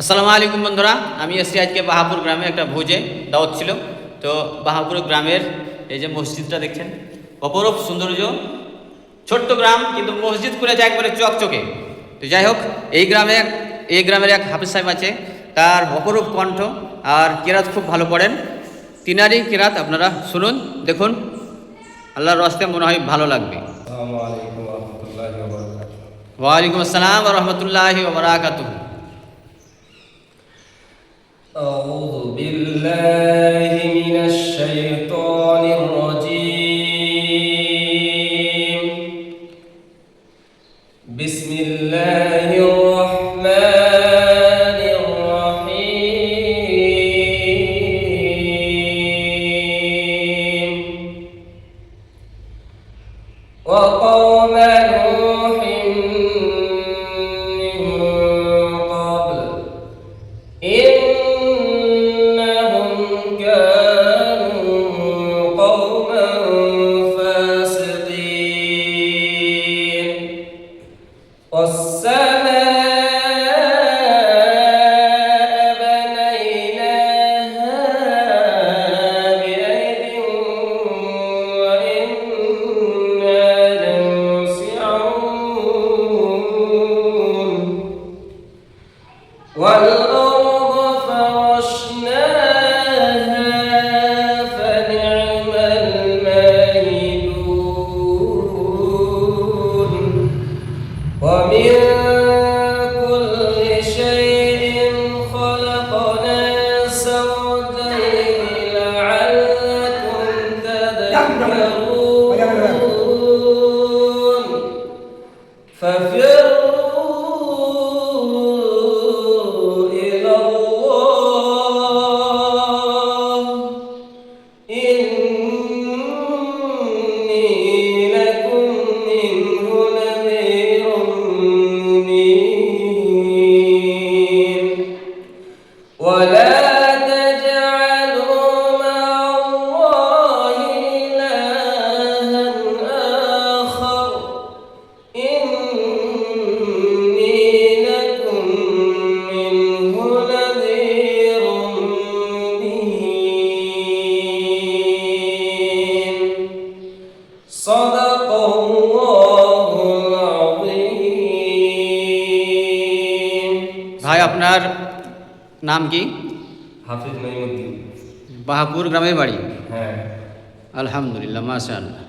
আসসালামু আলাইকুম বন্ধুরা, আমি এসছি আজকে বাহাপুর গ্রামে একটা ভোজে দাওয়াত ছিল। তো বাহাপুর গ্রামের এই যে মসজিদটা দেখছেন, অপরূপ সৌন্দর্য, ছোট্ট গ্রাম কিন্তু মসজিদ করেছে একবারে চকচকে। তো যাই হোক, এই গ্রামের এক হাফিজ সাহেব আছে, তার অপরূপ কণ্ঠ আর কেরাত খুব ভালো পড়েন। তিনারই কেরাত আপনারা শুনুন, দেখুন, আল্লাহর রাস্তে মনে হয় ভালো লাগবে। ওয়ালাইকুম আসসালাম ওয়া রাহমাতুল্লাহি ওয়া বারাকাতুহু। أعوذ بالله من الشيطان الرجيم. بسم الله الرحمن الرحيم. وقوم نوح من قبل إنهم كانوا قوما فاسقين. والسماء بنيناها بأيد وإنا لموسعون. والأرض فرشناها فنعم الماهدون. ومن كل شيء خلقنا زوجين لعلكم تذكرون. ففروا إلى الله إني لكم منه نذير مبين. ولا تجعلوا مع الله إلها آخر إني لكم منه نذير مبين. صدق الله العظيم. ভাই, আপনার নাম কি? হাফিজ নঈমুদ্দিন। বাহাপুর গ্রামে বাড়ি? হ্যাঁ। আলহামদুলিল্লাহ, মাশাআল্লাহ।